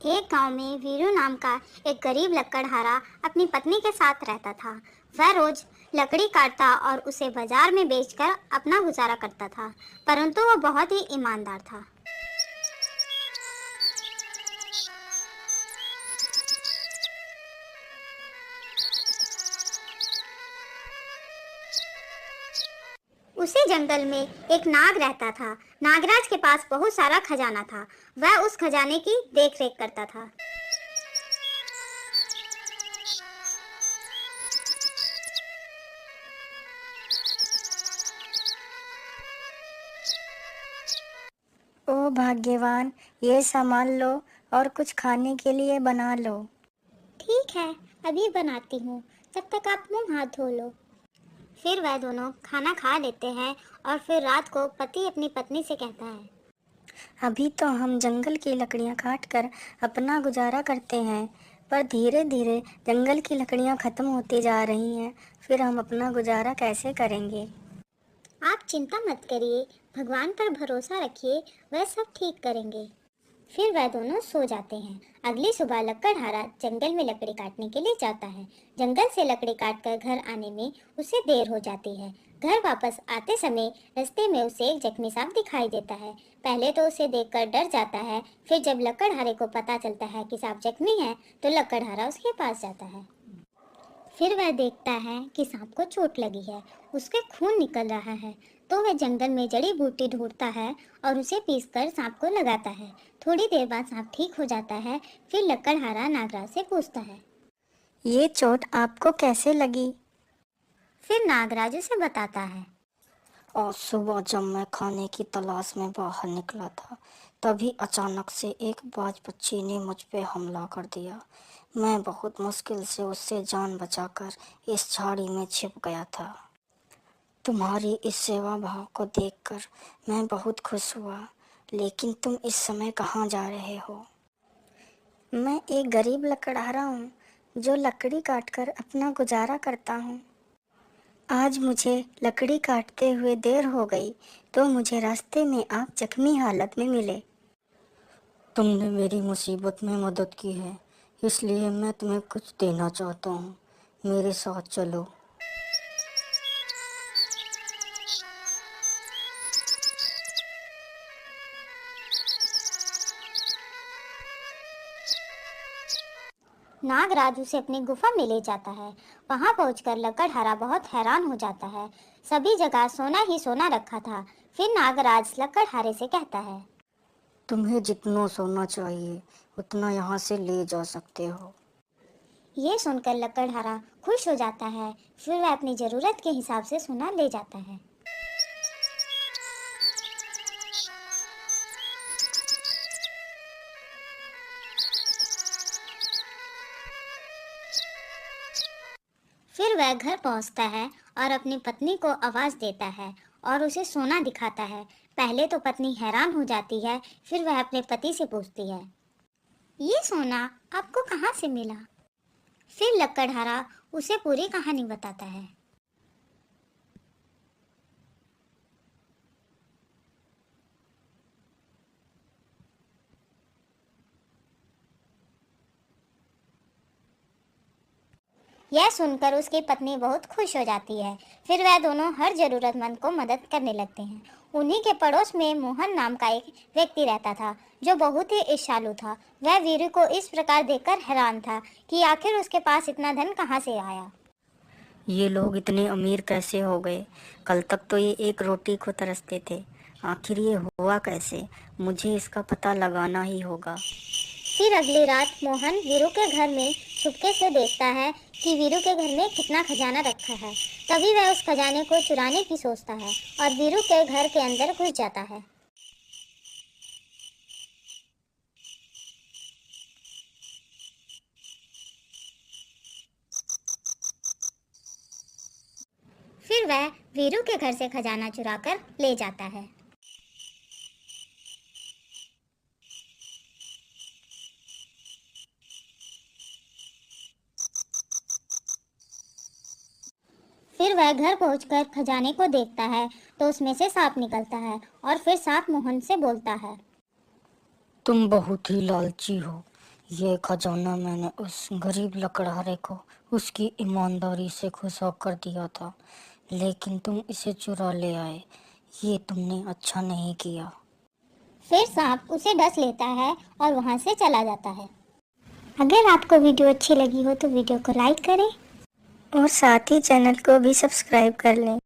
एक गांव में वीरू नाम का एक गरीब लकड़हारा अपनी पत्नी के साथ रहता था। वह रोज लकड़ी काटता और उसे बाजार में बेचकर अपना गुजारा करता था, परंतु वह बहुत ही ईमानदार था। उसी जंगल में एक नाग रहता था। नागराज के पास बहुत सारा खजाना था। वह उस खजाने की देखरेख करता था। ओ भाग्यवान, ये सामान लो और कुछ खाने के लिए बना लो। ठीक है, अभी बनाती हूँ, तब तक आप मुंह हाथ धो लो। फिर वह दोनों खाना खा लेते हैं और फिर रात को पति अपनी पत्नी से कहता है, अभी तो हम जंगल की लकड़ियां काट कर अपना गुजारा करते हैं, पर धीरे धीरे जंगल की लकड़ियां खत्म होती जा रही हैं। फिर हम अपना गुजारा कैसे करेंगे? आप चिंता मत करिए, भगवान पर भरोसा रखिए, वह सब ठीक करेंगे। फिर वह दोनों सो जाते हैं। अगली सुबह लकड़हारा जंगल में लकड़ी काटने के लिए जाता है। जंगल से लकड़ी काटकर घर आने में उसे देर हो जाती है। घर वापस आते समय रास्ते में उसे एक जख्मी सांप दिखाई देता है। पहले तो उसे देखकर डर जाता है, फिर जब लकड़हारे को पता चलता है कि सांप जख्मी है, तो लकड़हारा उसके पास जाता है। फिर वह देखता है कि सांप को चोट लगी है, उसके खून निकल रहा है। तो वह जंगल में जड़ी बूटी ढूंढता है और उसे पीसकर सांप को लगाता है। थोड़ी देर बाद सांप ठीक हो जाता है। फिर लकड़हारा नागराज से पूछता है। ये चोट आपको कैसे लगी? फिर नागराज उसे बताता है। और सुबह जब मैं खाने की तलाश में बाहर निकला था, तभी अचानक से एक बाज पक्षी ने मुझ पे हमला कर दिया। मैं बहुत मुश्किल से उससे जान बचाकर इस झाड़ी में छिप गया था। तुम्हारी इस सेवा भाव को देखकर मैं बहुत खुश हुआ, लेकिन तुम इस समय कहाँ जा रहे हो? मैं एक गरीब लकड़हारा हूँ, जो लकड़ी काटकर अपना गुजारा करता हूँ। आज मुझे लकड़ी काटते हुए देर हो गई, तो मुझे रास्ते में आप जख्मी हालत में मिले। तुमने मेरी मुसीबत में मदद की है, इसलिए मैं तुम्हें कुछ देना चाहता हूँ। मेरे साथ चलो। नागराज उसे अपनी गुफा में ले जाता है। वहां पहुंचकर लकड़हारा बहुत हैरान हो जाता है। सभी जगह सोना ही सोना रखा था। फिर नागराज लकड़हारे से कहता है। तुम्हें जितना सोना चाहिए उतना यहाँ से ले जा सकते हो। ये सुनकर लकड़हारा खुश हो जाता है। फिर वह अपनी जरूरत के हिसाब से सोना ले जाता है। फिर वह घर पहुंचता है और अपनी पत्नी को आवाज देता है और उसे सोना दिखाता है। पहले तो पत्नी हैरान हो जाती है, फिर वह अपने पति से पूछती है, ये सोना आपको कहाँ से मिला? फिर लकड़हारा उसे पूरी कहानी बताता है। यह सुनकर उसकी पत्नी बहुत खुश हो जाती है। फिर वह दोनों हर जरूरतमंद को मदद करने लगते हैं। उन्हीं के पड़ोस में मोहन नाम का एक व्यक्ति रहता था, जो बहुत ही ईर्ष्यालु था। वह वीरू को इस प्रकार देखकर हैरान था कि आखिर उसके पास इतना धन कहाँ से आया। ये लोग इतने अमीर कैसे हो गए? कल तक तो ये एक रोटी को तरसते थे। आखिर ये हुआ कैसे? मुझे इसका पता लगाना ही होगा। फिर अगली रात मोहन वीरू के घर में चुपके से देखता है कि वीरू के घर में कितना खजाना रखा है। तभी वह उस खजाने को चुराने की सोचता है और वीरू के घर के अंदर घुस जाता है। फिर वह वीरू के घर से खजाना चुराकर ले जाता है। फिर वह घर पहुंचकर खजाने को देखता है तो उसमें से सांप निकलता है और फिर सांप मोहन से बोलता है। तुम बहुत ही लालची हो। ये खजाना मैंने उस गरीब लकड़हारे को उसकी ईमानदारी से खुश होकर दिया था, लेकिन तुम इसे चुरा ले आए। ये तुमने अच्छा नहीं किया। फिर सांप उसे डस लेता है और वहाँ से चला जाता है। अगर आपको वीडियो अच्छी लगी हो तो वीडियो को लाइक करें और साथ ही चैनल को भी सब्सक्राइब कर लें।